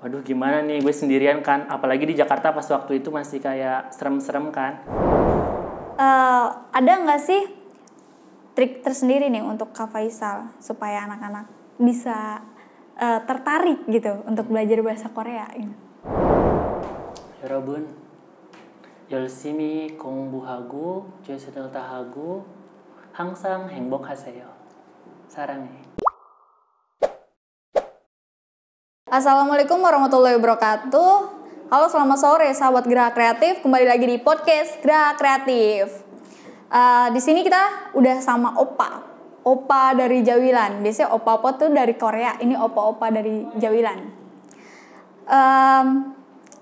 waduh gimana nih gue sendirian kan, apalagi di Jakarta pas waktu itu masih kayak serem-serem kan. Ada nggak sih trik tersendiri nih untuk Kak Faisal supaya anak-anak bisa tertarik gitu untuk belajar bahasa Korea gitu? 여러분, 열심히 공부하고 최선을 다하고 항상 행복하세요. 사랑해. Assalamualaikum warahmatullahi wabarakatuh. Halo, selamat sore sahabat Gerak Kreatif. Kembali lagi di podcast Gerak Kreatif. Di sini kita udah sama Opa dari Jawilan. Biasanya opa-opa tuh dari Korea. Ini opa-opa dari Jawilan.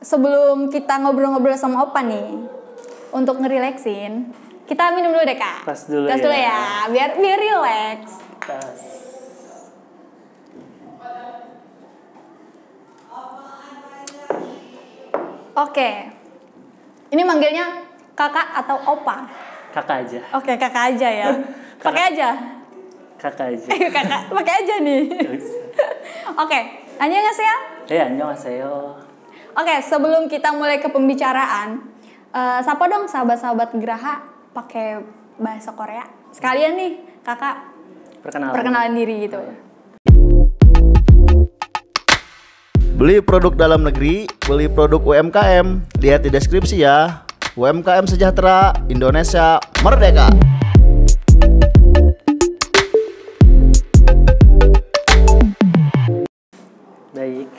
Sebelum kita ngobrol-ngobrol sama Opa nih, untuk ngerileksin, kita minum dulu deh Kak. Tas dulu ya, biar rileks. Tas. Oke, ini manggilnya kakak atau opa? Kakak aja. Oke, kakak aja ya. Pakai aja. Kakak aja. Kakak, pakai aja nih. Oke, annyeonghaseyo. 안녕하세요. Oke, sebelum kita mulai ke pembicaraan, sapa dong sahabat-sahabat Geraha pakai bahasa Korea. Sekalian nih, kakak perkenalan diri gitu. Beli produk dalam negeri, beli produk UMKM. Lihat di deskripsi ya. UMKM sejahtera, Indonesia merdeka. Baik.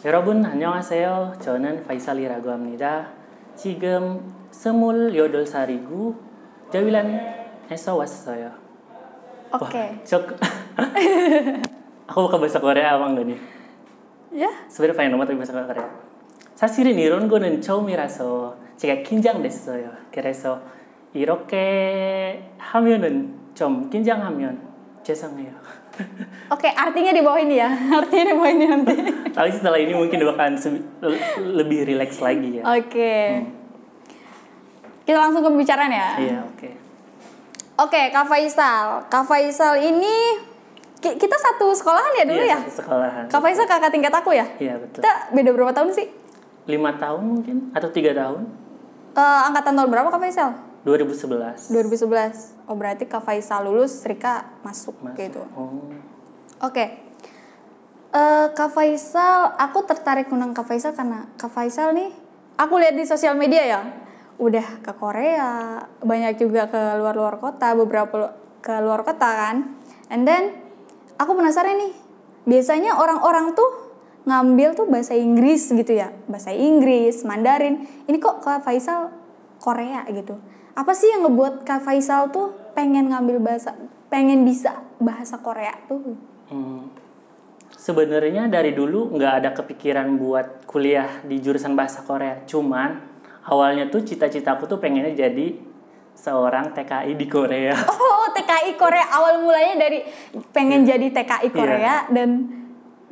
여러분 안녕하세요. 저는 파이살이라고 합니다. 지금 28살이고 자윌란에서 왔어요. Oke. Aku buka bahasa Korea apa enggak nih? Ya. sebenarnya pengen banget bahasa Korea. 사실은 이런 거는 처음이라서 제가 긴장됐어요. 그래서 이렇게 하면은 좀 긴장하면 죄송해요. Oke, artinya di bawah ini ya. Artinya di bawah ini nanti. Tapi setelah ini mungkin bakalan lebih rileks lagi ya. Oke. Kita langsung ke pembicaraan ya. Iya, oke. Oke, Kak Faisal. Kak Faisal ini kita satu sekolahan ya dulu Iya, ya? satu sekolahan. Kak Faisal kakak tingkat aku ya? Iya, betul. Kita beda berapa tahun sih? 5 tahun mungkin atau 3 tahun? Angkatan tahun berapa Kak Faisal? 2011. 2011. Oh, berarti Kak Faisal lulus, Rika masuk. Gitu. Oh. Oke. Kak Faisal, aku tertarik undang Kak Faisal karena Kak Faisal nih, aku lihat di sosial media ya, udah ke Korea, banyak juga ke luar kota, beberapa ke luar kota kan. And then, aku penasaran nih, biasanya orang-orang tuh ngambil tuh bahasa Inggris gitu ya, bahasa Inggris, Mandarin. Ini kok Kak Faisal Korea gitu. Apa sih yang ngebuat Kak Faisal tuh pengen bisa bahasa Korea tuh? Sebenarnya dari dulu nggak ada kepikiran buat kuliah di jurusan bahasa Korea. Cuman awalnya tuh cita-citaku tuh pengennya jadi seorang TKI di Korea. Oh, TKI Korea. Awal mulanya dari pengen jadi TKI Korea dan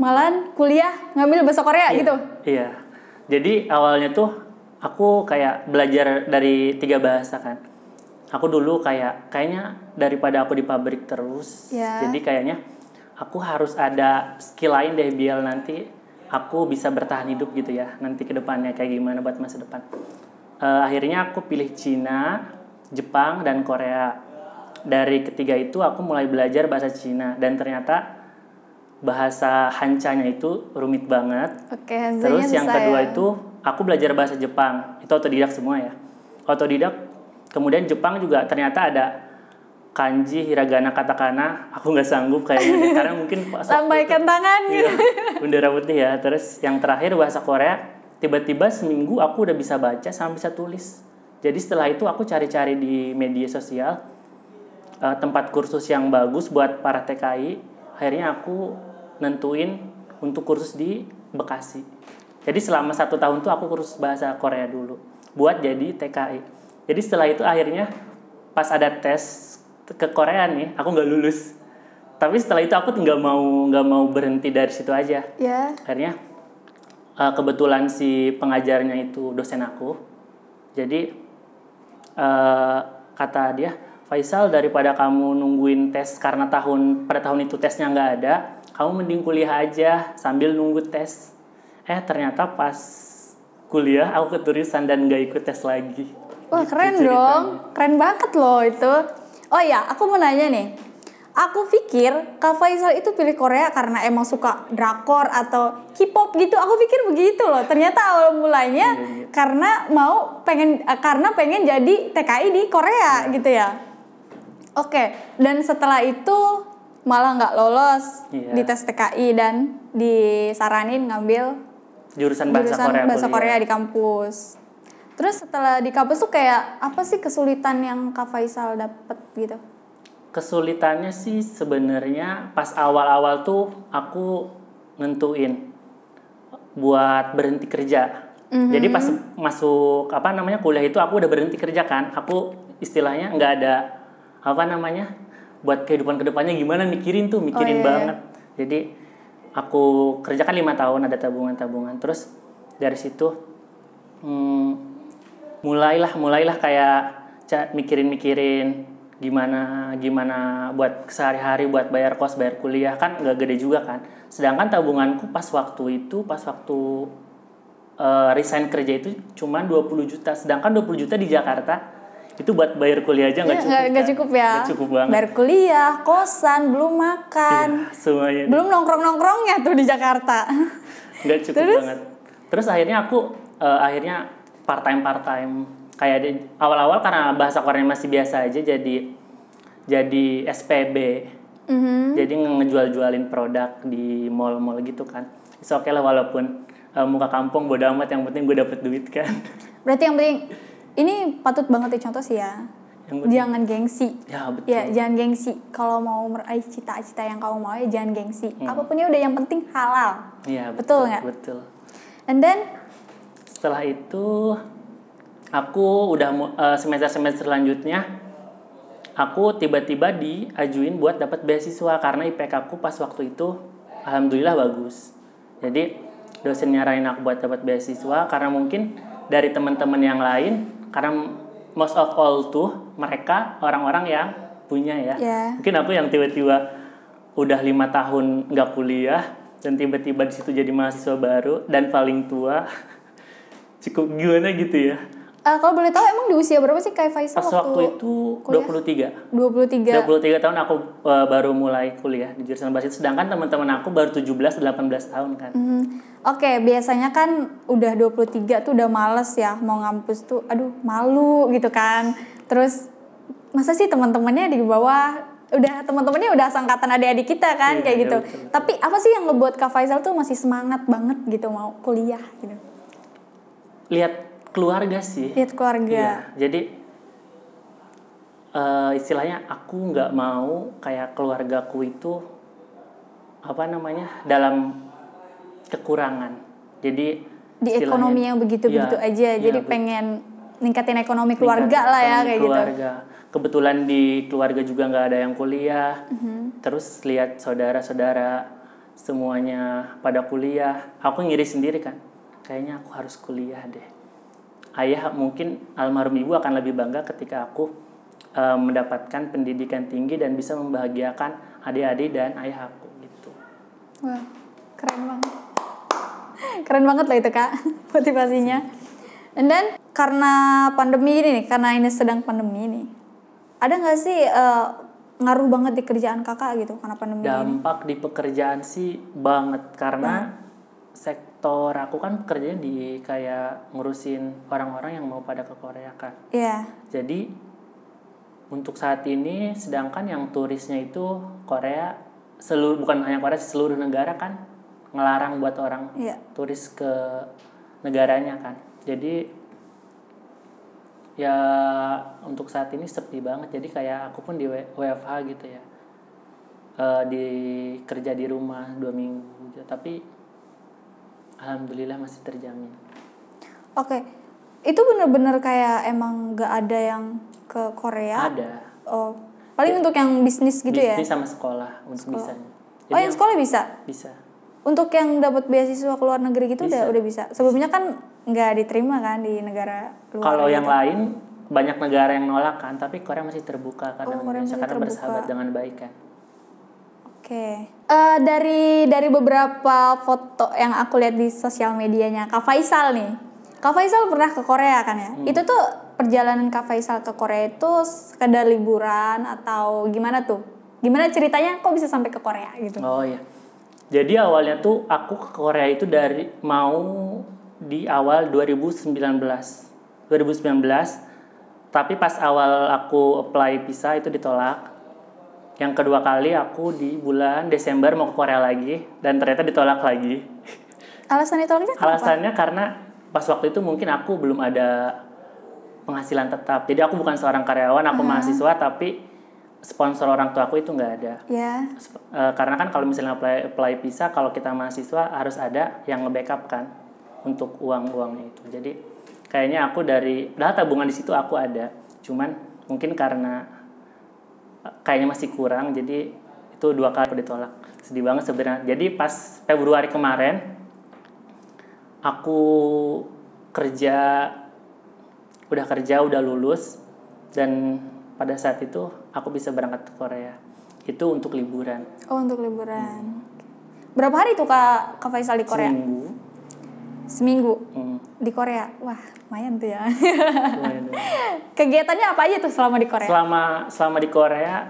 malahan kuliah ngambil bahasa Korea gitu. Iya. Jadi awalnya tuh aku kayak belajar dari 3 bahasa kan. Aku dulu kayaknya daripada aku di pabrik terus. Yeah. Jadi kayaknya aku harus ada skill lain deh biar nanti aku bisa bertahan hidup gitu ya. Nanti ke depannya kayak gimana buat masa depan. Akhirnya aku pilih Cina, Jepang, dan Korea. Dari ketiga itu aku mulai belajar bahasa Cina dan ternyata bahasa Hancanya itu rumit banget. Oke, Hancanya terus yang susah kedua ya. itu aku belajar bahasa Jepang. Itu otodidak semua ya. Otodidak. Kemudian Jepang juga ternyata ada kanji, hiragana, katakana. Aku nggak sanggup kayaknya karena mungkin lambaikan tangan gitu. Iya, bendera putih ya. Terus yang terakhir bahasa Korea. Tiba-tiba seminggu aku udah bisa baca sama bisa tulis. Jadi setelah itu aku cari-cari di media sosial tempat kursus yang bagus buat para TKI. Akhirnya aku nentuin untuk kursus di Bekasi. Jadi selama 1 tahun tuh aku kursus bahasa Korea dulu buat jadi TKI. Jadi setelah itu akhirnya pas ada tes ke Korea nih, aku nggak lulus. Tapi setelah itu aku nggak mau berhenti dari situ aja. Yeah. Akhirnya kebetulan si pengajarnya itu dosen aku. Jadi kata dia, Faisal, daripada kamu nungguin tes karena pada tahun itu tesnya nggak ada, kamu mending kuliah aja sambil nunggu tes. Ternyata pas kuliah aku keterusan dan gak ikut tes lagi. Wah, Gitu keren ceritanya. dong. Keren banget loh itu. Oh ya, aku mau nanya nih. Aku pikir Kak Faisal itu pilih Korea karena emang suka drakor atau K-pop gitu. Aku pikir begitu loh. Ternyata awal mulanya karena pengen jadi TKI di Korea gitu ya. Oke, dan setelah itu malah nggak lolos di tes TKI dan disaranin ngambil Jurusan bahasa Korea di kampus. Terus setelah di kampus tuh kayak apa sih kesulitan yang Kak Faisal dapet gitu? Kesulitannya sih sebenarnya pas awal-awal tuh aku nentuin buat berhenti kerja. Jadi pas masuk kuliah itu aku udah berhenti kerja kan. Aku istilahnya nggak ada buat kehidupan kedepannya gimana mikirin banget. Jadi aku kerja kan 5 tahun ada tabungan. Terus dari situ mulailah kayak mikirin gimana buat sehari-hari buat bayar kos, bayar kuliah kan nggak gede juga kan. Sedangkan tabunganku pas waktu resign kerja itu cuma 20 juta. Sedangkan 20 juta di Jakarta itu buat bayar kuliah aja nggak cukup. Nggak cukup ya. Nggak cukup banget. Bayar kuliah, kosan, belum makan. Semuanya. Belum nongkrong-nongkrongnya tuh di Jakarta. Nggak cukup banget. Terus akhirnya aku part time kayak di awal-awal karena bahasa Korea masih biasa aja jadi SPB. Jadi ngejual-jualin produk di mall-mall gitu kan. It's okay lah walaupun muka kampung bodo amat, yang penting gue dapet duit kan. Berarti yang penting ini patut banget dicontoh sih ya. Jangan gengsi. Ya betul. Ya jangan gengsi. Kalau mau meraih cita-cita yang kamu mau ya jangan gengsi. Apapun ya udah yang penting halal. Iya betul nggak? Betul. And then setelah itu aku udah semester selanjutnya aku tiba-tiba diajuin buat dapat beasiswa karena IPK aku pas waktu itu alhamdulillah bagus. Jadi dosen nyaranin aku buat dapat beasiswa karena mungkin dari teman-teman yang lain, karena most of all tuh mereka orang-orang yang punya ya. Mungkin aku yang tiba-tiba udah 5 tahun nggak kuliah dan tiba-tiba di situ jadi mahasiswa baru dan paling tua. Cukup gimana gitu ya. Kalau boleh tahu emang di usia berapa sih Kak Faisal waktu itu kuliah? 23 tahun aku baru mulai kuliah di jurusan bahasa itu, sedangkan teman-teman aku baru 17-18 tahun kan. Oke, biasanya kan udah 23 tuh udah males ya mau ngampus tuh, aduh malu gitu kan. Terus masa sih teman-temannya di bawah teman-temannya udah seangkatan adik-adik kita kan kayak gitu. Betul. Tapi apa sih yang ngebuat Kak Faisal tuh masih semangat banget gitu mau kuliah gitu? Lihat keluarga sih. Lihat keluarga. Iya, jadi istilahnya aku nggak mau kayak keluargaku itu dalam kekurangan. Jadi di ekonomi yang begitu-begitu aja. Jadi pengen ningkatin ekonomi keluarga lah ya kayak keluarga. Gitu. Kebetulan di keluarga juga nggak ada yang kuliah. Terus lihat saudara-saudara semuanya pada kuliah, aku ngiri sendiri kan. Kayaknya aku harus kuliah deh. Ayah mungkin almarhum ibu akan lebih bangga ketika aku mendapatkan pendidikan tinggi dan bisa membahagiakan adik-adik dan ayah aku gitu. Wah, keren banget. Keren banget loh itu Kak, motivasinya. And then karena pandemi ini nih, karena ini sedang pandemi nih, ada nggak sih ngaruh banget di kerjaan kakak gitu karena pandemi Dampak di pekerjaan sih banget karena sektor aku kan kerjanya di kayak ngurusin orang-orang yang mau pada ke Korea kan. Iya. Jadi untuk saat ini sedangkan yang turisnya itu Korea bukan hanya Korea, seluruh negara kan ngelarang buat orang turis ke negaranya kan. Jadi ya untuk saat ini sepi banget. Jadi kayak aku pun di WFH gitu ya. Kerja di rumah 2 minggu gitu. Tapi alhamdulillah masih terjamin. Oke. Itu bener-bener kayak emang gak ada yang ke Korea? Ada. Oh. Paling untuk yang bisnis gitu ya? Bisnis sama sekolah untuk bisanya. Jadi yang sekolah bisa? Bisa. Untuk yang dapat beasiswa ke luar negeri gitu udah bisa. Sebelumnya kan nggak diterima kan di negara luar. Kalau gitu. yang lain banyak negara yang nolak kan, tapi Korea masih terbuka kan dengan Indonesia karena bersahabat dengan baik kan. Oke. Oke. Dari beberapa foto yang aku lihat di sosial medianya Kak Faisal nih. Kak Faisal pernah ke Korea kan ya? Itu tuh perjalanan Kak Faisal ke Korea itu sekedar liburan atau gimana tuh? Gimana ceritanya kok bisa sampai ke Korea gitu? Oh iya. Jadi awalnya tuh aku ke Korea itu dari mau di awal 2019. Tapi pas awal aku apply visa itu ditolak. Yang kedua kali aku di bulan Desember mau ke Korea lagi dan ternyata ditolak lagi. Alasan ditolaknya kenapa? Alasannya karena pas waktu itu mungkin aku belum ada penghasilan tetap. Jadi aku bukan seorang karyawan, aku mahasiswa tapi sponsor orang tua aku itu nggak ada. Ya. Karena kan kalau misalnya apply visa, kalau kita mahasiswa harus ada yang nge-backup kan untuk uang-uangnya itu. Jadi kayaknya aku tabungan di situ aku ada. Cuman mungkin karena kayaknya masih kurang, jadi itu 2 kali aku ditolak. Sedih banget sebenarnya. Jadi pas Februari kemarin aku udah lulus, dan pada saat itu aku bisa berangkat ke Korea. Itu untuk liburan. Oh, untuk liburan. Berapa hari tuh Kak Faisal di Korea? Seminggu. Di Korea. Wah, lumayan tuh ya. Kegiatannya apa aja tuh selama di Korea? Selama di Korea,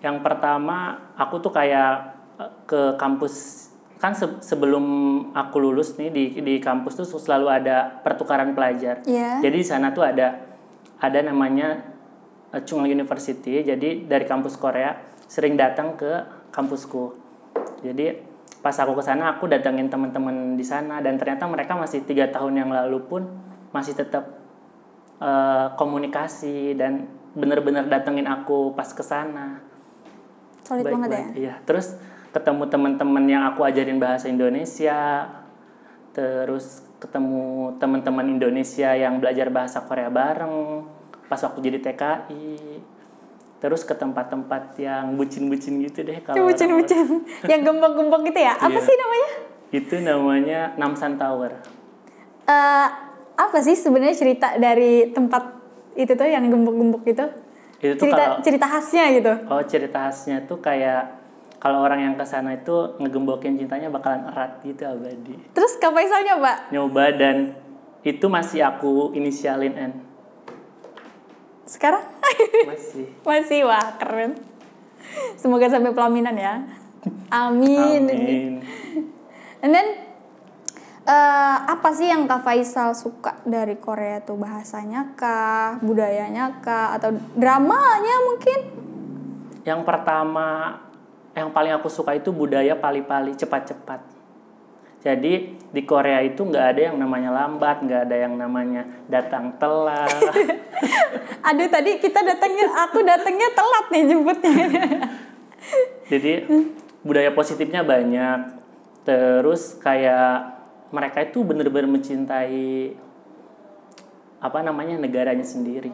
yang pertama aku tuh kayak ke kampus. Kan sebelum aku lulus nih di kampus tuh selalu ada pertukaran pelajar. Yeah. Jadi di sana tuh ada namanya Chunglang University. Jadi dari kampus Korea sering datang ke kampusku. Jadi pas aku ke sana aku datengin teman-teman di sana, dan ternyata mereka masih 3 tahun yang lalu pun masih tetap komunikasi dan bener-bener datengin aku pas ke sana. Solid banget ya. Iya, terus ketemu teman-teman yang aku ajarin bahasa Indonesia, terus ketemu teman-teman Indonesia yang belajar bahasa Korea bareng pas waktu jadi TKI. Terus ke tempat-tempat yang bucin-bucin gitu deh kalau bucin-bucin. Yang gembok-gembok gitu ya? Apa sih namanya? Itu namanya Namsan Tower. Apa sih sebenarnya cerita dari tempat itu tuh yang gembok-gembok itu? Itu tuh cerita khasnya gitu. Oh, cerita khasnya tuh kayak kalau orang yang kesana itu ngegembokin cintanya bakalan erat gitu, abadi. Terus Kak Faisal nyoba? Nyoba, dan itu masih aku inisialin N. Sekarang? Masih, wah keren. Semoga sampai pelaminan ya. Amin. And then, apa sih yang Kak Faisal suka dari Korea tuh? Bahasanya kah? Budayanya kah? Atau dramanya mungkin? Yang pertama, yang paling aku suka itu budaya pali-pali, cepat-cepat. Jadi di Korea itu nggak ada yang namanya lambat, nggak ada yang namanya datang telat. Aduh, tadi aku datangnya telat nih jemputnya. Jadi budaya positifnya banyak. Terus kayak mereka itu benar-benar mencintai negaranya sendiri.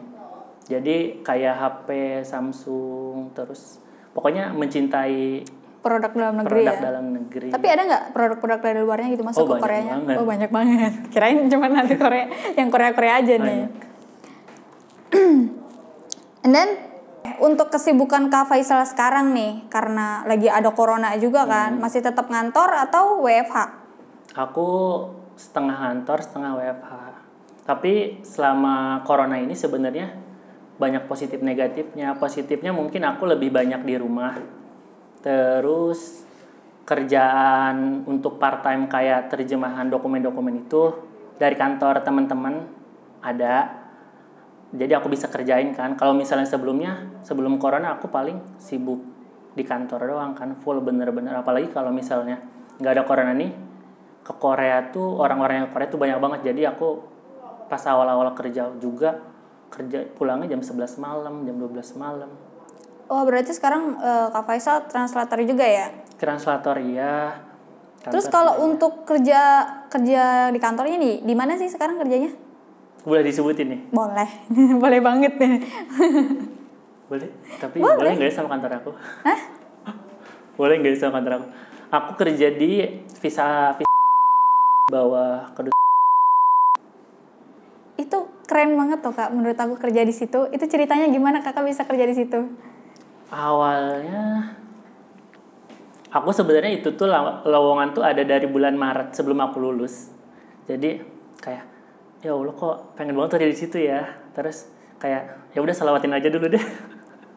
Jadi kayak HP Samsung, terus pokoknya mencintai produk dalam negeri. Tapi ada nggak produk-produk dari luarnya gitu masuk ke Koreanya? Oh, banyak banget. Kirain cuma nanti Korea, yang Korea aja nih. And then untuk kesibukan Kak Faisal sekarang nih, karena lagi ada corona juga kan, masih tetap ngantor atau WFH? Aku setengah ngantor, setengah WFH. Tapi selama corona ini sebenarnya banyak positif negatifnya. Positifnya mungkin aku lebih banyak di rumah. Terus kerjaan untuk part time kayak terjemahan dokumen-dokumen itu dari kantor teman-teman ada. Jadi aku bisa kerjain kan. Kalau misalnya sebelum corona aku paling sibuk di kantor doang kan, full bener-bener. Apalagi kalau misalnya nggak ada corona nih, ke Korea tuh orang-orang yang Korea tuh banyak banget. Jadi aku pas awal-awal kerja pulangnya jam 11 malam, jam 12 malam. Oh, berarti sekarang Kak Faisal translator juga ya? Translator iya. Terus kalau untuk kerja di kantornya nih, di mana sih sekarang kerjanya? Boleh disebutin nih? Boleh. Boleh banget nih. Boleh? Tapi boleh nggak ya sama kantor aku? Hah? Boleh nggak ya sama kantor aku? Aku kerja di visa bawah kedua. Itu keren banget tuh Kak, menurut aku kerja di situ. Itu ceritanya gimana Kakak bisa kerja di situ? aku sebenarnya itu tuh lowongan tuh ada dari bulan Maret sebelum aku lulus. Jadi kayak ya Allah kok pengen banget kerja di situ ya. Terus kayak ya udah selawatin aja dulu deh.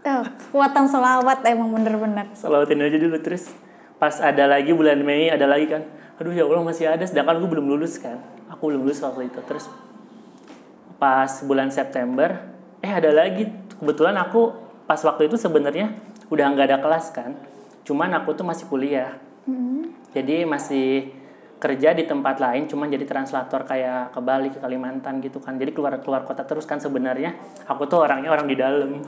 Kekuatan selawat emang bener-bener. Selawatin aja dulu. Terus pas ada lagi bulan Mei ada lagi kan. Aduh ya Allah masih ada, sedangkan gue belum lulus kan. Aku belum lulus waktu itu. Terus pas bulan September ada lagi. Kebetulan aku pas waktu itu sebenarnya udah nggak ada kelas kan. Cuman aku tuh masih kuliah. Jadi masih kerja di tempat lain, cuman jadi translator kayak ke Bali, ke Kalimantan gitu kan. Jadi keluar kota terus kan sebenarnya. Aku tuh orangnya orang di dalam,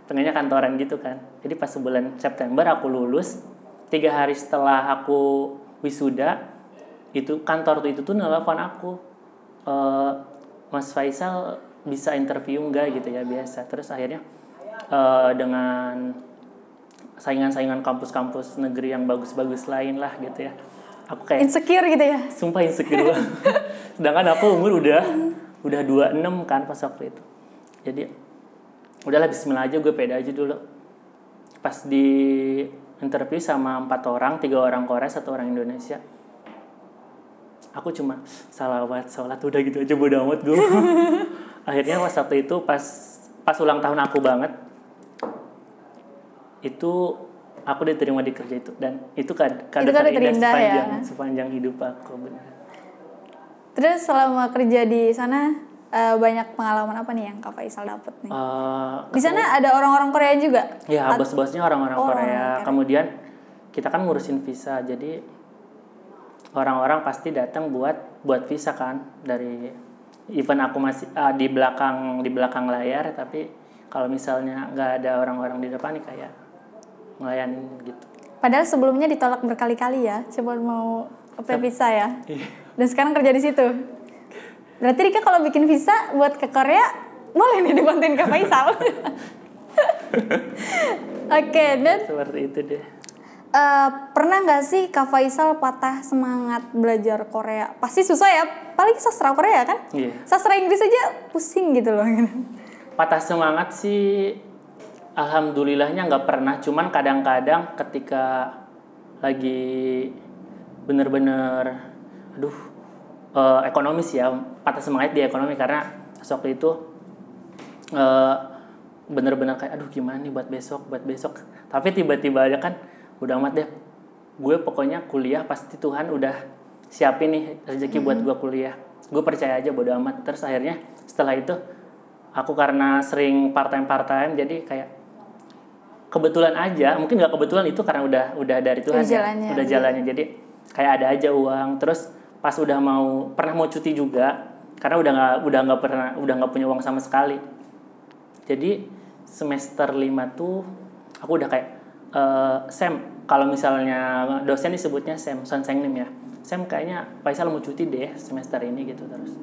pengennya kantoran gitu kan. Jadi pas bulan September aku lulus, 3 hari setelah aku wisuda, itu kantor itu tuh nelpon aku, Mas Faisal bisa interview nggak gitu ya, biasa. Terus akhirnya dengan saingan-saingan kampus-kampus negeri yang bagus-bagus lain lah gitu ya. Aku kayak insecure gitu ya. Sumpah insecure banget. Sedangkan aku umur udah 26 kan pas waktu itu. Jadi udahlah bismillah aja, gue pede aja dulu. Pas di interview sama 4 orang, 3 orang Korea, 1 orang Indonesia. Aku cuma salawat, sholat udah gitu aja, bodo amat gue. Akhirnya pas waktu itu pas ulang tahun aku banget, itu aku diterima di kerja itu, dan itu kado terindah sepanjang hidup aku, benar. Terus selama kerja di sana banyak pengalaman apa nih yang Kak Faisal dapet nih? Di sana ada orang-orang Korea juga? Ya, bos-bosnya orang-orang Korea. Kemudian kita kan ngurusin visa, jadi orang-orang pasti datang buat visa kan. Dari even aku masih di belakang layar, tapi kalau misalnya nggak ada orang-orang di depan nih kayak ngelayanin gitu. Padahal sebelumnya ditolak berkali-kali ya, cuma mau apply visa ya. Dan sekarang kerja di situ. Berarti Rika kalau bikin visa buat ke Korea, boleh nih dibantuin Kak Faisal. Oke, dan seperti itu deh. Pernah nggak sih Kak Faisal patah semangat belajar Korea? Pasti susah ya, paling sastra Korea kan? Iya. Sastra Inggris aja pusing gitu loh. Patah semangat sih alhamdulillahnya nggak pernah, cuman kadang-kadang ketika lagi bener-bener ekonomis ya, patah semangat di ekonomi karena waktu itu bener-bener kayak aduh gimana nih buat besok, tapi tiba-tiba aja kan udah amat deh, gue pokoknya kuliah pasti Tuhan udah siapin nih rezeki buat gue kuliah, gue percaya aja bodo amat. Terus akhirnya setelah itu aku karena sering part time jadi kayak kebetulan aja, mungkin nggak kebetulan itu karena udah dari Tuhan udah jalannya, jadi kayak ada aja uang. Terus pas pernah mau cuti juga karena udah nggak punya uang sama sekali. Jadi semester 5 tuh aku udah kayak Sam, kalau misalnya dosen disebutnya Sam Sonsengnim ya, Sam kayaknya Faisal mau cuti deh semester ini gitu. Terus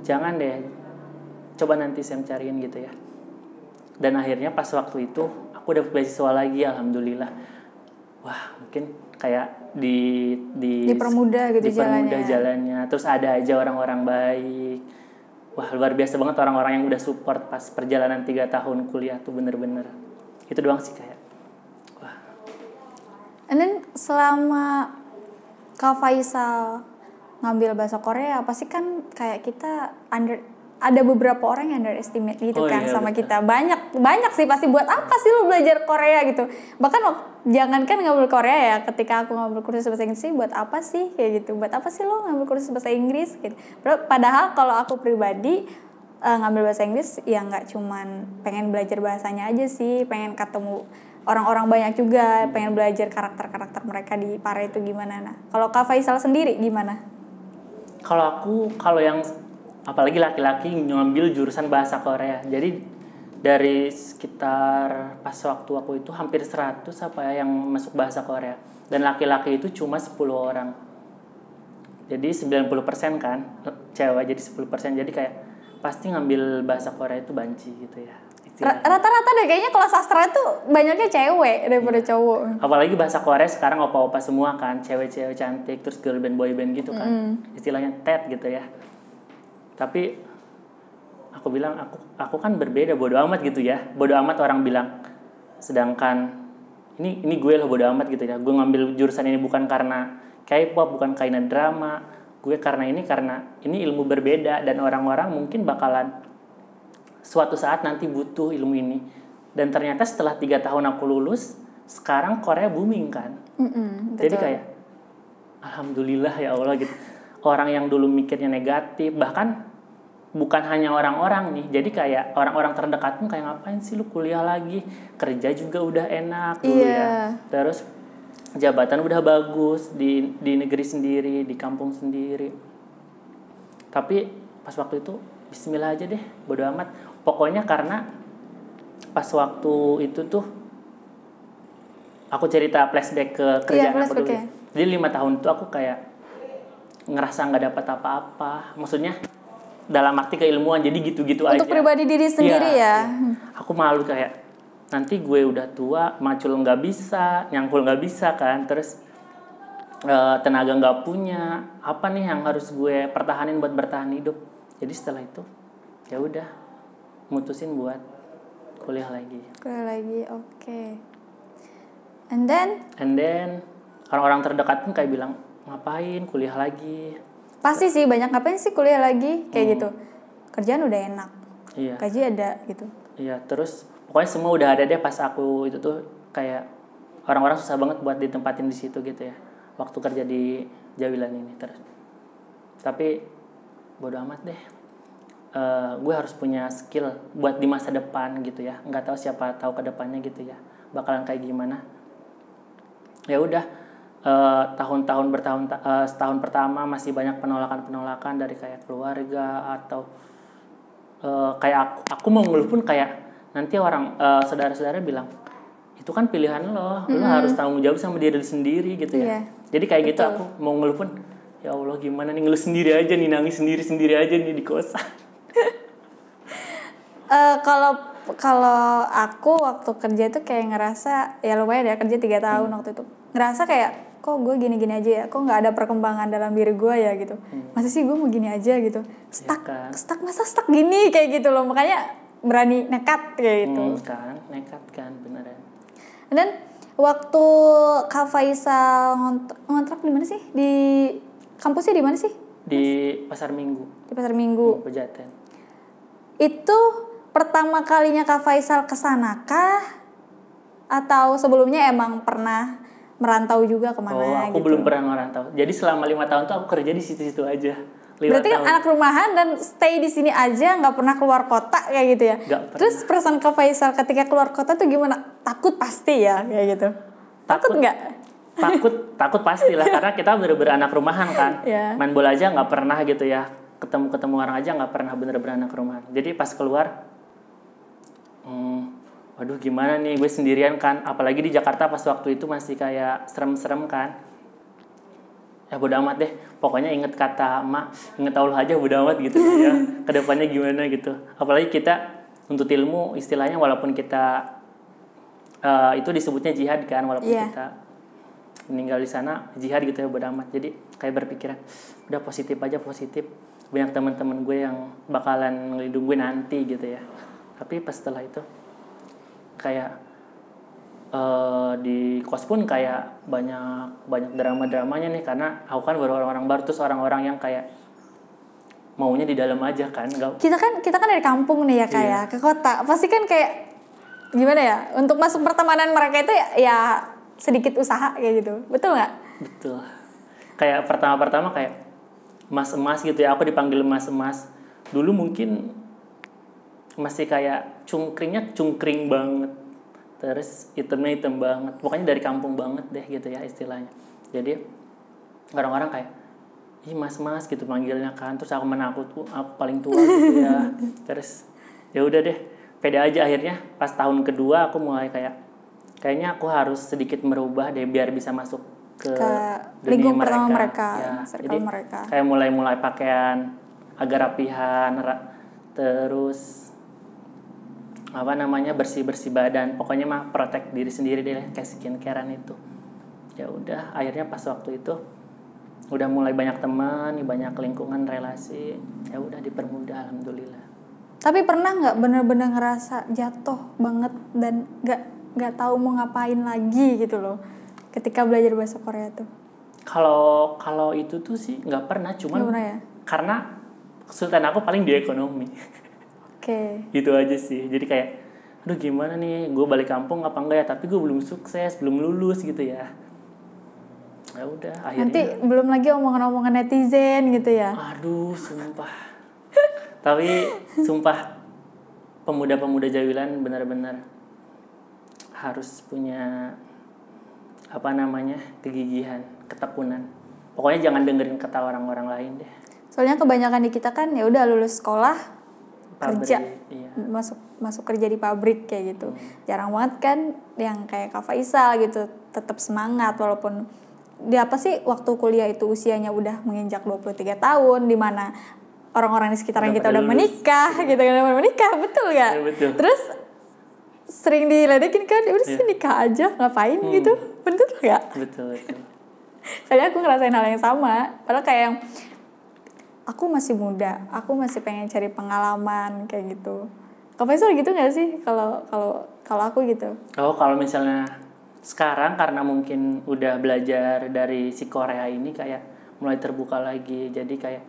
jangan deh, coba nanti Sam cariin gitu ya. Dan akhirnya pas waktu itu aku dapet beasiswa lagi, alhamdulillah. Wah, mungkin kayak dipermudah gitu jalannya. Terus ada aja orang-orang baik. Wah, luar biasa banget orang-orang yang udah support pas perjalanan 3 tahun kuliah tuh, bener-bener. Itu doang sih kayak. Wah. And then selama Kak Faisal ngambil bahasa Korea, pasti kan kayak kita ada beberapa orang yang underestimate gitu sama betul. Kita banyak sih pasti, buat apa sih lu belajar Korea gitu. Bahkan jangankan ngambil Korea ya, ketika aku ngambil kursus bahasa Inggris sih, buat apa sih kayak gitu, buat apa sih lu ngambil kursus bahasa Inggris gitu. Padahal kalau aku pribadi ngambil bahasa Inggris ya nggak cuman pengen belajar bahasanya aja sih, pengen ketemu orang-orang banyak juga, pengen belajar karakter mereka di Pare itu gimana. Nah kalau Kak Faisal sendiri gimana? Kalau yang apalagi laki-laki ngambil jurusan bahasa Korea. Jadi dari sekitar pas waktu aku itu hampir 100 yang masuk bahasa Korea. Dan laki-laki itu cuma 10 orang. Jadi 90% kan cewek, jadi 10%. Jadi kayak pasti ngambil bahasa Korea itu banci gitu ya. Rata-rata deh kayaknya kalau sastra itu banyaknya cewek daripada cowok. Apalagi bahasa Korea sekarang opa-opa semua kan, cewek-cewek cantik, terus girl band boy band gitu kan. Istilahnya TED gitu ya. Tapi aku bilang aku kan berbeda, bodo amat gitu ya. Bodo amat orang bilang. Sedangkan ini gue lah bodo amat gitu ya. Gue ngambil jurusan ini bukan karena K-pop, bukan karena drama. Gue karena ini ilmu berbeda dan orang-orang mungkin bakalan suatu saat nanti butuh ilmu ini. Dan ternyata setelah 3 tahun aku lulus, sekarang Korea booming kan. Jadi kayak alhamdulillah ya Allah gitu. Orang yang dulu mikirnya negatif, bahkan bukan hanya orang-orang nih, jadi kayak orang-orang terdekat pun kayak ngapain sih lu kuliah lagi, kerja juga udah enak dulu ya, terus jabatan udah bagus di negeri sendiri, di kampung sendiri. Tapi pas waktu itu bismillah aja deh, bodo amat. Pokoknya karena pas waktu itu tuh aku cerita flashback ke kerjaan aku dulu. Jadi 5 tahun tuh aku kayak ngerasa nggak dapat apa-apa, maksudnya dalam arti keilmuan, jadi gitu-gitu aja. Untuk pribadi diri sendiri ya. Aku malu kayak nanti gue udah tua, macul nggak bisa, nyangkul nggak bisa kan, terus tenaga nggak punya, apa nih yang harus gue pertahanin buat bertahan hidup. Jadi setelah itu ya udah mutusin buat kuliah lagi. Oke. And then orang-orang terdekat pun kayak bilang, ngapain kuliah lagi? Pasti sih banyak, ngapain sih kuliah lagi kayak gitu. Kerjaan udah enak. Iya. Gaji ada gitu. Iya, terus pokoknya semua udah ada deh pas aku itu tuh kayak orang-orang susah banget buat ditempatin di situ gitu ya. Waktu kerja di Jawilan ini terus. Tapi bodo amat deh. Gue harus punya skill buat di masa depan gitu ya. Nggak tahu siapa tahu ke depannya gitu ya. Bakalan kayak gimana. Ya udah. Setahun pertama masih banyak penolakan dari kayak keluarga atau kayak aku mau ngeluh pun kayak nanti orang saudara-saudara bilang itu kan pilihan lo harus tanggung jawab sama diri sendiri gitu ya. Jadi kayak gitu aku mau ngeluh pun ya Allah gimana nih, ngeluh sendiri aja nih, nangis sendiri aja nih di kosan. Kalau aku waktu kerja tuh kayak ngerasa ya lumayan ya kerja 3 tahun waktu itu, ngerasa kayak kok gue gini-gini aja ya, kok nggak ada perkembangan dalam diri gue ya gitu. Masa sih gue mau gini aja gitu, stuck gini kayak gitu loh, makanya berani nekat kayak gitu. Nekat kan beneran. Dan waktu Kak Faisal ngontrak di mana sih? Di kampusnya di mana sih? Di Pasar Minggu. Di Pasar Minggu. Pejaten. Itu pertama kalinya Kak Faisal kesana kah? Atau sebelumnya emang pernah merantau juga kemana aku belum pernah merantau. Jadi selama 5 tahun tuh aku kerja di situ-situ aja. Berarti kan anak rumahan dan stay di sini aja, nggak pernah keluar kota kayak gitu ya? Terus perasaan Kak Faisal ketika keluar kota tuh gimana? Takut pasti ya kayak gitu? Takut nggak? Takut pastilah karena kita bener-bener anak rumahan kan. Main bola aja nggak pernah gitu ya. Ketemu orang aja nggak pernah bener-bener anak rumahan. Jadi pas keluar, waduh gimana nih gue sendirian kan, apalagi di Jakarta pas waktu itu masih kayak serem-serem kan. Ya bodo amat deh, pokoknya inget kata emak, inget Allah aja bodo amat gitu ya. Kedepannya gimana gitu. Apalagi kita untuk ilmu istilahnya walaupun kita itu disebutnya jihad kan, walaupun kita meninggal di sana jihad gitu ya, bodo amat. Jadi kayak berpikiran udah positif aja, banyak teman-teman gue yang bakalan ngelindung gue nanti gitu ya. Tapi pas setelah itu kayak di kos pun kayak banyak drama-dramanya nih, karena aku kan baru orang-orang baru, terus orang-orang yang kayak maunya di dalam aja kan. Kita kan dari kampung nih ya kayak ke kota, pasti kan kayak gimana ya, untuk masuk pertemanan mereka itu ya sedikit usaha kayak gitu, betul nggak? Betul. Kayak pertama kayak mas-emas gitu ya, aku dipanggil mas-emas. Dulu mungkin masih kayak cungkring banget, terus hitam banget, pokoknya dari kampung banget deh gitu ya istilahnya. Jadi orang-orang kayak ih mas gitu manggilnya kan, terus aku aku paling tua gitu ya. Terus ya udah deh, pede aja. Akhirnya pas tahun kedua aku mulai kayaknya aku harus sedikit merubah deh biar bisa masuk ke lingkup pertama mereka ya. Jadi mereka kayak mulai pakaian agak rapihan, terus bersih badan, pokoknya mah protect diri sendiri deh kayak skincarean itu. Ya udah akhirnya pas waktu itu udah mulai banyak teman, banyak lingkungan relasi, ya udah dipermudah alhamdulillah. Tapi pernah nggak benar-benar ngerasa jatuh banget dan nggak tahu mau ngapain lagi gitu loh ketika belajar bahasa Korea tuh? Kalau itu tuh sih nggak pernah, cuman Nggak pernah ya? karena kesulitan aku paling di ekonomi. Oke. Gitu aja sih. Jadi kayak aduh gimana nih, gue balik kampung apa enggak ya, tapi gue belum sukses, belum lulus gitu ya. Ya udah akhirnya. Nanti belum lagi omongan-omongan netizen gitu ya. Aduh sumpah. Tapi sumpah pemuda-pemuda Jawilan benar-benar harus punya kegigihan, ketekunan. Pokoknya jangan dengerin kata orang-orang lain deh. Soalnya kebanyakan di kita kan ya udah lulus sekolah, Pabrik, kerja, iya. masuk kerja di pabrik kayak gitu. Jarang banget kan yang kayak Kak Faisal gitu tetap semangat walaupun dia waktu kuliah itu usianya udah menginjak 23 tahun, di mana orang-orang di sekitaran kita udah menikah gitu kan, udah menikah, betul gak? Ya, betul. Terus sering diledekin kan, udah sih nikah aja, ngapain gitu, betul gak? Betul. Soalnya aku ngerasain hal yang sama, padahal kayak yang aku masih muda, aku masih pengen cari pengalaman kayak gitu. Kak Faisal gitu gak sih kalau aku gitu? Oh, kalau misalnya sekarang karena mungkin udah belajar dari si Korea ini kayak mulai terbuka lagi. Jadi kayak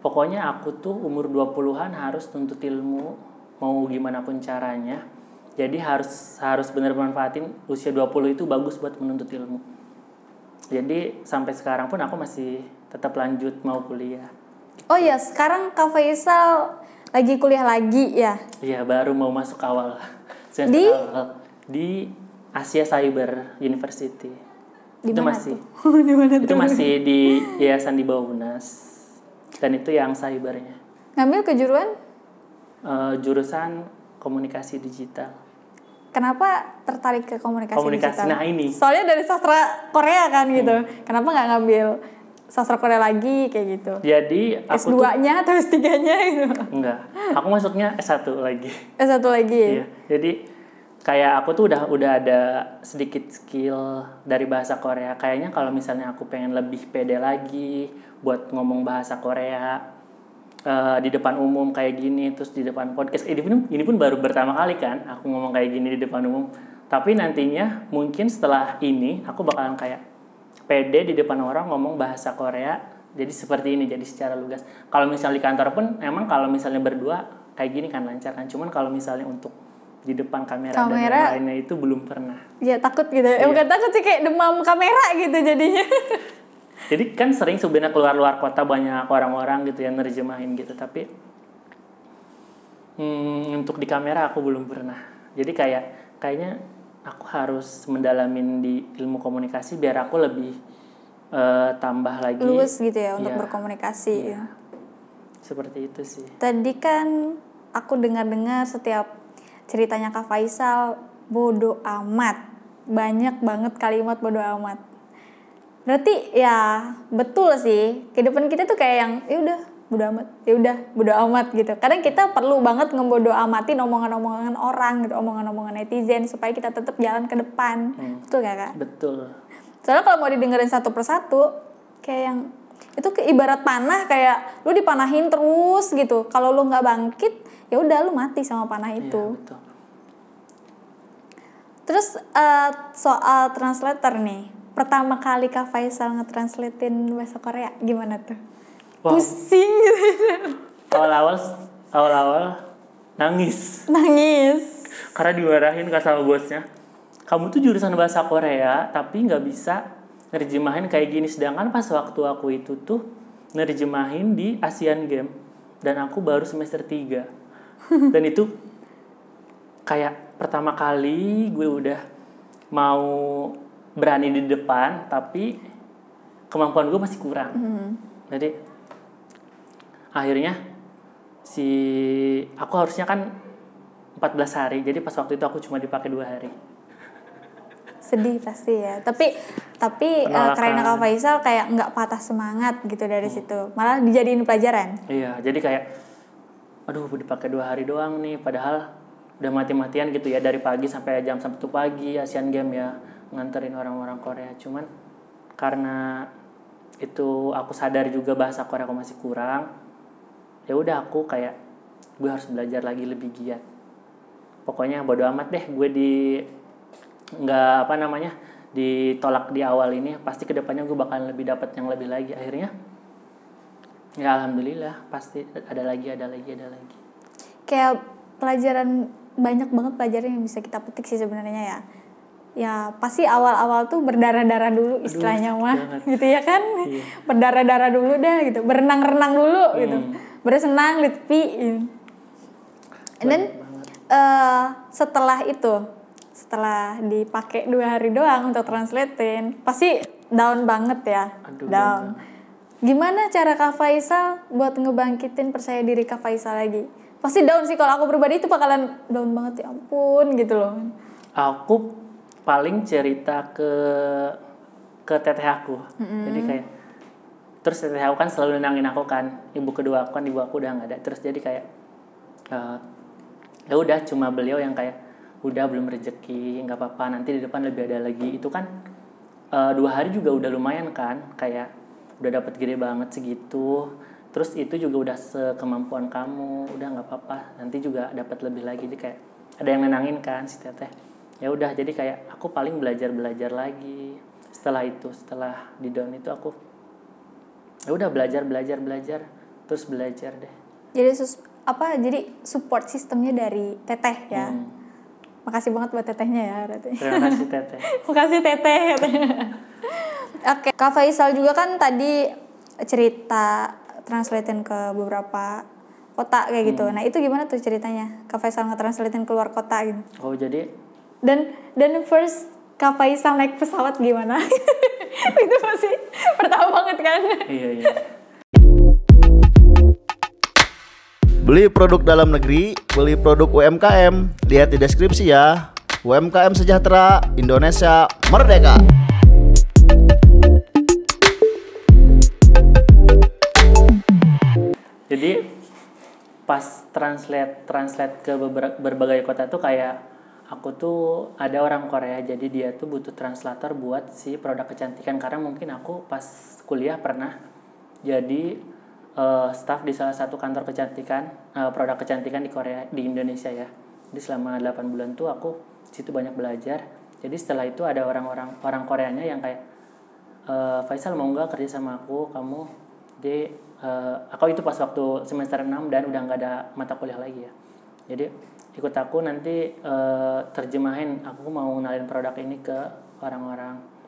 pokoknya aku tuh umur 20-an harus tuntut ilmu mau gimana pun caranya. Jadi harus benar-benar manfaatin usia 20 itu bagus buat menuntut ilmu. Jadi sampai sekarang pun aku masih tetap lanjut mau kuliah. Oh iya, sekarang Kak Faisal lagi kuliah lagi ya? Iya, baru mau masuk awal. Di? Awal. Di Asia Cyber University. Di Itu mana masih tuh? Di mana itu tuh? masih di yayasan di bawah UNAS. Dan itu yang cybernya. Ngambil kejuruan? Jurusan komunikasi digital. Kenapa tertarik ke komunikasi digital? Nah ini. Soalnya dari sastra Korea kan gitu. Kenapa nggak ngambil sastra Korea lagi kayak gitu? Jadi aku S2-nya atau S3-nya gitu? enggak. Aku masuknya S1 lagi. S1 lagi? Iya. Jadi kayak aku tuh udah ada sedikit skill dari bahasa Korea. Kayaknya kalau misalnya aku pengen lebih pede lagi buat ngomong bahasa Korea di depan umum kayak gini, terus di depan podcast. Ini pun baru pertama kali kan aku ngomong kayak gini di depan umum. Tapi nantinya mungkin setelah ini aku bakalan kayak pede di depan orang ngomong bahasa Korea. Jadi seperti ini, jadi secara lugas. Kalau misalnya di kantor pun emang kalau misalnya berdua kayak gini kan lancar kan. Cuman kalau misalnya untuk di depan kamera dan lain-lainnya itu belum pernah. Ya takut gitu. Bukan takut sih, kayak demam kamera gitu jadinya. Jadi kan sering sebenarnya keluar kota banyak orang-orang gitu yang nerjemahin gitu. Tapi untuk di kamera aku belum pernah. Jadi kayaknya aku harus mendalamin di ilmu komunikasi biar aku lebih tambah lagi. Luwes gitu ya untuk berkomunikasi. Iya. Seperti itu sih. Tadi kan aku dengar-dengar setiap ceritanya Kak Faisal bodo amat. Banyak banget kalimat bodo amat. Berarti ya betul sih. Kehidupan kita tuh kayak yang ya udah bodo amat. Ya udah bodo amat gitu. Kadang kita perlu banget ngebodo amatin omongan-omongan orang gitu, omongan-omongan netizen supaya kita tetap jalan ke depan. Betul gak Kak? Betul. Soalnya kalau mau didengerin satu persatu kayak yang itu ibarat panah, kayak lu dipanahin terus gitu. Kalau lu nggak bangkit ya udah lu mati sama panah itu. Iya, betul. Terus soal translator nih, pertama kali Kak Faisal ngetranslatein bahasa Korea gimana tuh? Wow. Pusing gitu. Awal-awal nangis karena dimarahin kan sama bosnya. Kamu tuh jurusan bahasa Korea tapi nggak bisa nerjemahin kayak gini. Sedangkan pas waktu aku itu tuh nerjemahin di Asian Games dan aku baru semester 3. Dan itu kayak pertama kali gue udah mau berani di depan tapi kemampuan gue masih kurang. Jadi akhirnya aku harusnya kan 14 hari. Jadi pas waktu itu aku cuma dipakai 2 hari. Sedih pasti ya. Tapi kerennya Kak Faisal kayak nggak patah semangat gitu dari situ. Malah dijadiin pelajaran. Iya, jadi kayak aduh dipakai 2 hari doang nih, padahal udah mati-matian gitu ya dari pagi sampai jam 1 pagi Asian Games ya nganterin orang-orang Korea. Cuman karena itu aku sadar juga bahasa Korea aku masih kurang. Ya udah aku kayak gue harus belajar lagi lebih giat. Pokoknya bodo amat deh gue nggak ditolak di awal ini, pasti kedepannya gue bakalan lebih dapat yang lebih lagi. Akhirnya ya alhamdulillah pasti ada lagi. Kayak pelajaran, banyak banget pelajaran yang bisa kita petik sih sebenarnya ya. Ya pasti awal-awal tuh berdarah-darah dulu istilahnya mah gitu ya kan. Iya. Berdarah-darah dulu dah gitu, berenang-renang dulu gitu, bersenang di tepi gitu. Dan setelah dipakai 2 hari doang untuk translatein, pasti down banget ya. Down. Gimana cara Kak Faisal buat ngebangkitin percaya diri Kak Faisal lagi? Pasti down sih, kalau aku pribadi itu bakalan down banget, ya ampun gitu loh. Aku paling cerita ke teteh aku. Jadi kayak terus teteh aku kan selalu nenangin aku kan. Ibu kedua aku kan, ibu aku udah nggak ada. Terus jadi kayak ya udah, cuma beliau yang kayak udah belum rezeki, nggak apa-apa, nanti di depan lebih ada lagi. Itu kan 2 hari juga udah lumayan kan, kayak udah dapat gede banget segitu. Terus itu juga udah sekemampuan kamu, udah nggak apa-apa, nanti juga dapat lebih lagi. Jadi kayak ada yang nenangin kan si teteh. Ya udah, jadi kayak aku paling belajar lagi. Setelah di down itu aku ya udah belajar terus belajar deh. Jadi jadi support sistemnya dari teteh ya. Makasih banget buat tetehnya ya berarti. Terima kasih teteh. Makasih teteh. Oke, Kak Faisal juga kan tadi cerita translatein ke beberapa kota kayak gitu. Nah, itu gimana tuh ceritanya? Kak Faisal nge-translatein keluar kota gitu. Oh, jadi dan first Kak Faisal naik pesawat gimana? Itu masih pertama banget kan? Iya. Beli produk dalam negeri, beli produk UMKM. Lihat di deskripsi ya. UMKM sejahtera, Indonesia merdeka. Jadi pas translate ke berbagai kota tuh kayak aku tuh ada orang Korea, jadi dia tuh butuh translator buat si produk kecantikan, karena mungkin aku pas kuliah pernah jadi staff di salah satu kantor kecantikan, produk kecantikan di Korea, di Indonesia ya. Jadi selama 8 bulan tuh aku situ banyak belajar. Jadi setelah itu ada orang Koreanya yang kayak Faisal mau nggak kerja sama aku, kamu. Jadi aku itu pas waktu semester 6 dan udah nggak ada mata kuliah lagi ya. Jadi ikut aku nanti terjemahin, aku mau ngenalin produk ini ke orang-orang.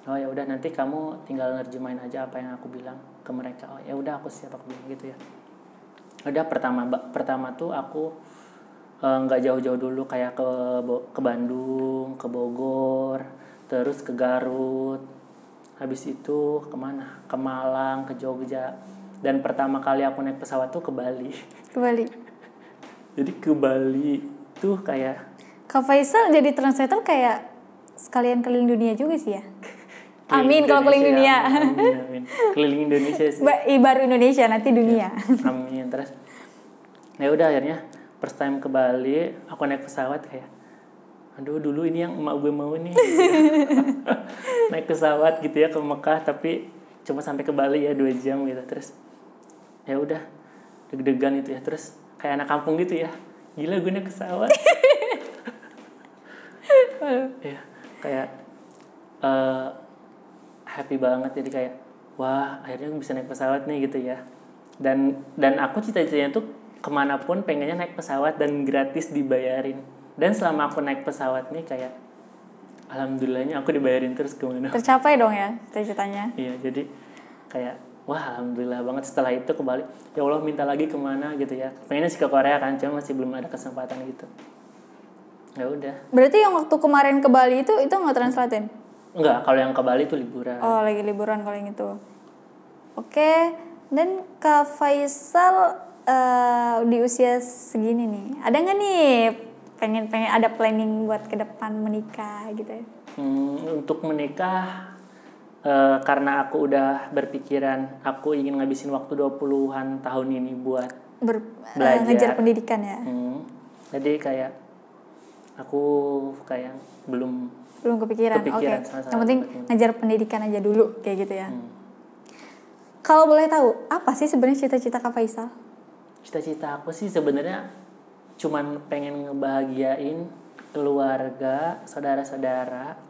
Oh ya udah, nanti kamu tinggal nerjemahin aja apa yang aku bilang ke mereka. Oh ya udah, aku siap, aku bilang gitu ya. Udah pertama tuh aku nggak jauh-jauh dulu, kayak ke Bandung, ke Bogor, terus ke Garut. Habis itu kemana? Ke Malang, ke Jogja. Dan pertama kali aku naik pesawat tuh ke Bali. Ke Bali. Jadi ke Bali tuh kayak Kak Faisal jadi translator kayak sekalian keliling dunia juga sih ya. Amin kalau keliling dunia. Amin. Keliling Indonesia sih. Baru Indonesia, nanti dunia. Ya, amin. Terus ya udah, akhirnya first time ke Bali, aku naik pesawat kayak aduh, dulu ini yang emak gue mau nih. Naik pesawat gitu ya ke Mekah, tapi cuma sampai ke Bali ya 2 jam gitu. Terus ya udah deg-degan itu ya, terus kayak anak kampung gitu ya, gila gue naik pesawat. Ya kayak happy banget, jadi kayak wah akhirnya bisa naik pesawat nih gitu ya. Dan aku cita-citanya tuh kemanapun pengennya naik pesawat dan gratis dibayarin. Dan selama aku naik pesawat nih kayak alhamdulillahnya aku dibayarin terus kemana. Tercapai dong ya cita-citanya. Iya, jadi kayak wah alhamdulillah banget. Setelah itu ke Bali, ya Allah minta lagi kemana gitu ya. Pengennya sih ke Korea kan, cuma masih belum ada kesempatan gitu. Ya udah. Berarti yang waktu kemarin ke Bali itu nggak translatein? Enggak, kalau yang ke Bali itu liburan. Oh, lagi liburan kalau yang itu. Oke, dan Kak Faisal di usia segini nih, ada nggak nih pengen ada planning buat ke depan menikah gitu ya? Untuk menikah, karena aku udah berpikiran aku ingin ngabisin waktu 20-an tahun ini buat belajar, ngejar pendidikan ya. Jadi kayak aku kayak belum kepikiran. Oke. Yang penting ngejar pendidikan aja dulu kayak gitu ya. Kalau boleh tahu, apa sih sebenarnya cita-cita Kak Faisal? Cita-cita aku sih sebenarnya cuman pengen ngebahagiain keluarga, saudara-saudara,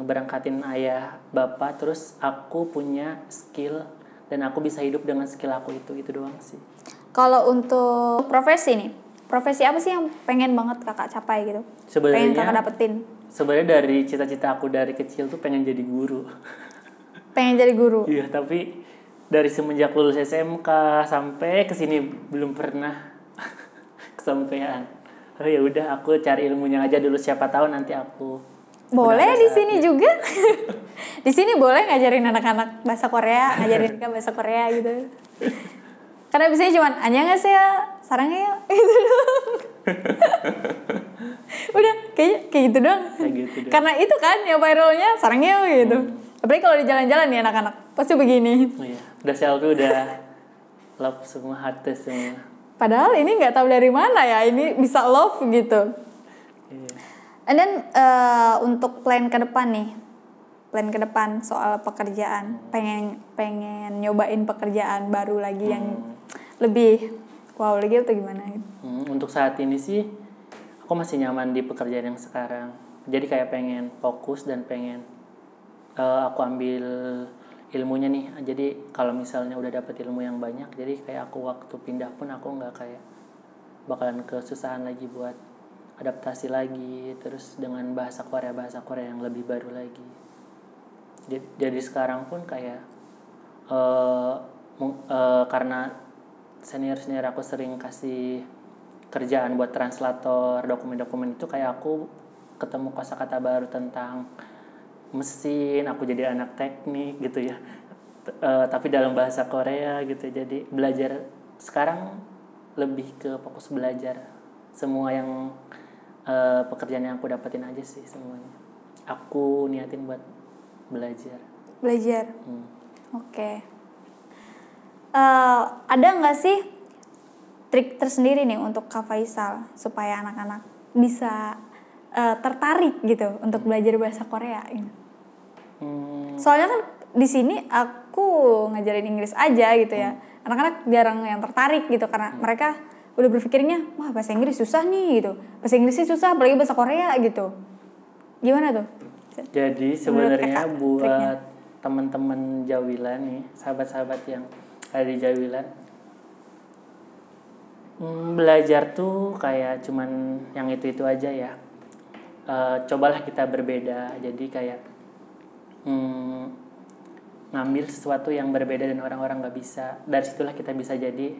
ngeberangkatin ayah, bapak, terus aku punya skill dan aku bisa hidup dengan skill aku itu doang sih. Kalau untuk profesi nih, profesi apa sih yang pengen banget kakak capai gitu? Pengen kakak dapetin? Sebenarnya dari cita-cita aku dari kecil tuh pengen jadi guru. Pengen jadi guru? Iya, tapi dari semenjak lulus SMK sampai kesini belum pernah kesampaian. Oh ya udah, aku cari ilmunya aja dulu, siapa tahu nanti aku boleh di sini juga. Di sini boleh ngajarin anak-anak bahasa Korea, ngajarin mereka bahasa Korea gitu. Karena biasanya cuman annyeonghaseyo, saranghayo gitu doang. Udah kayak gitu doang. Karena itu kan yang viralnya saranghayo gitu. Apalagi kalau di jalan-jalan nih anak-anak pasti begini. Oh iya, udah selfie udah love semua, heart semua. Padahal ini nggak tahu dari mana ya, ini bisa love gitu. Iya. And then untuk plan ke depan nih, plan ke depan soal pekerjaan, pengen nyobain pekerjaan baru lagi yang lebih wow lagi atau gimana gitu? Untuk saat ini sih aku masih nyaman di pekerjaan yang sekarang. Jadi kayak pengen fokus dan pengen aku ambil ilmunya nih. Jadi kalau misalnya udah dapet ilmu yang banyak, jadi kayak aku waktu pindah pun aku nggak kayak bakalan kesusahan lagi buat adaptasi lagi terus dengan bahasa Korea yang lebih baru lagi. Jadi sekarang pun kayak karena senior aku sering kasih kerjaan buat translator dokumen-dokumen itu, kayak aku ketemu kosakata baru tentang mesin, aku jadi anak teknik gitu ya, tapi dalam bahasa Korea gitu. Jadi belajar sekarang lebih ke fokus belajar semua yang pekerjaan yang aku dapetin aja sih, semuanya aku niatin buat belajar. Oke. Ada nggak sih trik tersendiri nih untuk Kak Faisal supaya anak-anak bisa tertarik gitu untuk belajar bahasa Korea gitu? Soalnya kan di sini aku ngajarin Inggris aja gitu ya. Anak-anak jarang yang tertarik gitu karena mereka udah berpikirnya wah bahasa Inggris susah nih gitu. Bahasa Inggrisnya susah apalagi bahasa Korea gitu. Gimana tuh? Jadi sebenarnya buat teman-teman Jawilan nih, sahabat-sahabat yang ada di Jawilan, belajar tuh kayak cuman yang itu aja ya. Cobalah kita berbeda. Jadi kayak ngambil sesuatu yang berbeda dan orang-orang nggak bisa. Dari situlah kita bisa jadi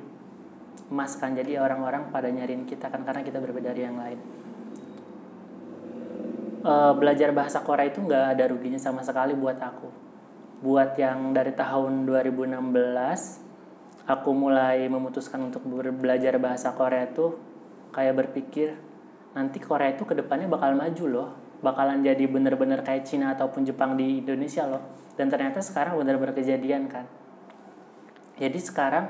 emas kan. Jadi orang-orang pada nyariin kita kan karena kita berbeda dari yang lain. Belajar bahasa Korea itu nggak ada ruginya sama sekali buat aku. Buat yang dari tahun 2016 aku mulai memutuskan untuk belajar bahasa Korea tuh kayak berpikir nanti Korea itu kedepannya bakal maju loh, bakalan jadi bener-bener kayak Cina ataupun Jepang di Indonesia loh. Dan ternyata sekarang bener-bener kejadian kan. Jadi sekarang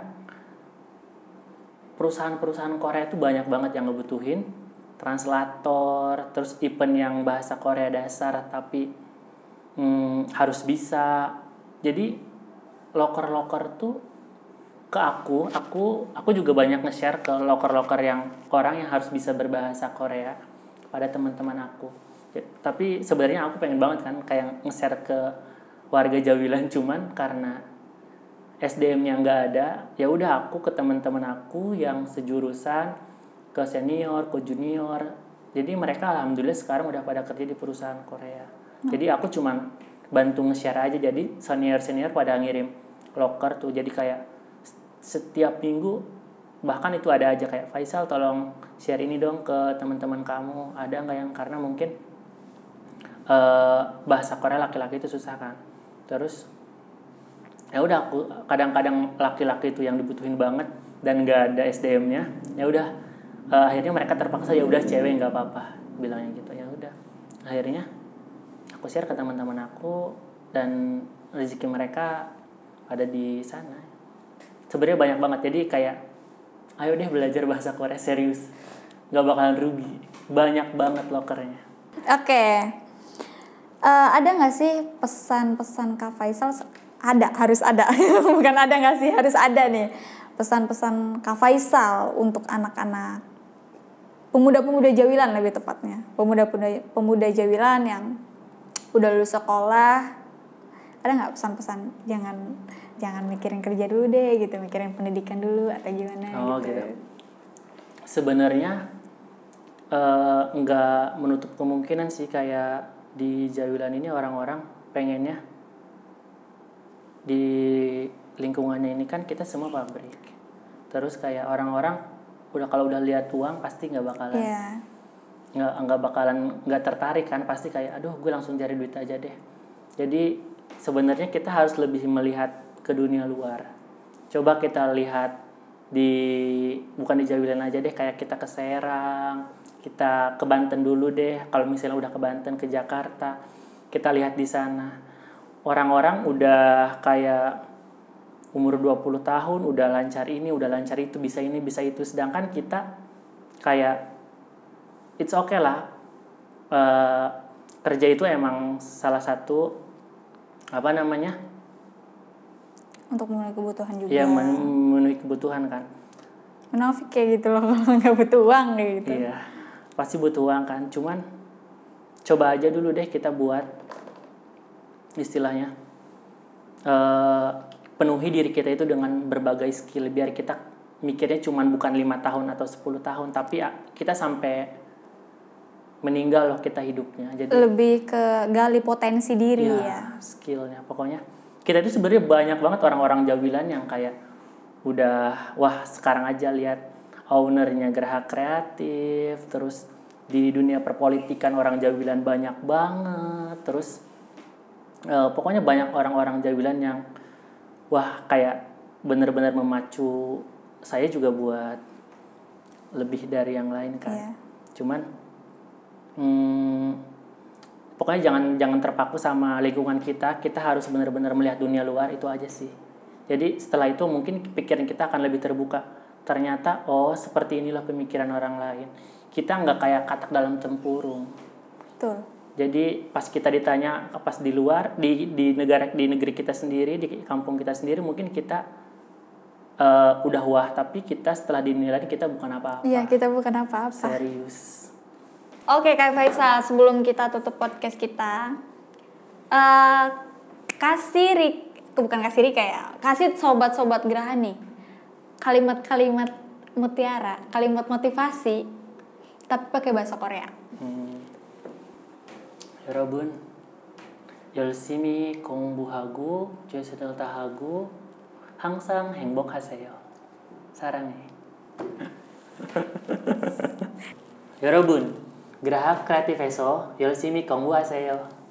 perusahaan-perusahaan Korea itu banyak banget yang ngebutuhin translator, terus event yang bahasa Korea dasar tapi harus bisa. Jadi loker-loker tuh ke aku juga banyak nge-share ke loker-loker yang orang yang harus bisa berbahasa Korea pada teman-teman aku. Tapi sebenarnya aku pengen banget kan kayak nge-share ke warga Jawilan, cuman karena SDM-nya nggak ada, ya udah aku ke teman-teman aku yang sejurusan, ke senior, ke junior. Jadi mereka alhamdulillah sekarang udah pada kerja di perusahaan Korea. Jadi aku cuman bantu nge-share aja. Jadi senior pada ngirim loker tuh. Jadi kayak setiap minggu bahkan itu ada aja kayak Faisal tolong share ini dong ke teman-teman kamu, ada nggak yang karena mungkin bahasa Korea laki-laki itu susah kan. Terus ya udah aku kadang-kadang laki-laki itu yang dibutuhin banget dan nggak ada SDM-nya, ya udah akhirnya mereka terpaksa ya udah cewek nggak apa-apa bilangnya gitu. Ya udah akhirnya aku share ke teman-teman aku dan rezeki mereka ada di sana. Sebenarnya banyak banget, jadi kayak ayo deh belajar bahasa Korea serius, nggak bakalan rugi, banyak banget lokernya. Oke. Ada nggak sih pesan-pesan Kak Faisal? Ada, harus ada. Bukan ada nggak sih, harus ada nih pesan-pesan Kak Faisal untuk anak-anak pemuda-pemuda Jawilan lebih tepatnya. Pemuda Jawilan yang udah lulus sekolah, ada nggak pesan-pesan jangan mikirin kerja dulu deh gitu, mikirin pendidikan dulu atau gimana gitu. Sebenarnya nggak menutup kemungkinan sih, kayak di Jawilan ini orang-orang pengennya di lingkungannya ini kan kita semua pabrik. Terus kayak orang-orang kalau udah lihat uang pasti nggak bakalan nggak tertarik kan, pasti kayak aduh gue langsung cari duit aja deh. Jadi sebenarnya kita harus lebih melihat ke dunia luar. Coba kita lihat bukan di Jawilan aja deh, kayak kita ke Serang, kita ke Banten dulu deh. Kalau misalnya udah ke Banten, ke Jakarta, kita lihat di sana orang-orang udah kayak umur 20 tahun udah lancar ini, udah lancar itu, bisa ini, bisa itu. Sedangkan kita kayak it's okay lah. Kerja itu emang salah satu untuk memenuhi kebutuhan juga. Ya, memenuhi kebutuhan kan. Munafik kayak gitu loh kalau nggak butuh uang kayak gitu. Iya, pasti butuh uang kan. Cuman coba aja dulu deh kita buat istilahnya penuhi diri kita itu dengan berbagai skill, biar kita mikirnya cuman bukan 5 tahun atau 10 tahun, tapi kita sampai meninggal loh kita hidupnya. Jadi lebih ke gali potensi diri ya. Skillnya pokoknya. Kita itu sebenarnya banyak banget orang-orang Jawilan yang kayak udah sekarang aja lihat ownernya Geraha Kreatif, terus di dunia perpolitikan orang Jawilan banyak banget, terus pokoknya banyak orang-orang Jawilan yang kayak benar-benar memacu saya juga buat lebih dari yang lain kan. Yeah. Cuman pokoknya jangan terpaku sama lingkungan kita harus benar-benar melihat dunia luar, itu aja sih. Jadi setelah itu mungkin pikiran kita akan lebih terbuka. Ternyata seperti inilah pemikiran orang lain. Kita nggak kayak katak dalam tempurung. Betul. Jadi pas kita ditanya pas di luar di negeri kita sendiri, di kampung kita sendiri, mungkin kita udah tapi kita setelah dinilai kita bukan apa-apa. Iya, kita bukan apa-apa. Serius. Oke, Kak Faisal, sebelum kita tutup podcast kita, kasih Rika ya, kasih sobat-sobat Geraha nih kalimat-kalimat mutiara, kalimat motivasi, tapi pakai bahasa Korea. 여러분, 열심히 공부하고 최선을 다하고 항상 행복하세요. 사랑해. 여러분, Geraha Kreatif에서 열심히 공부하세요.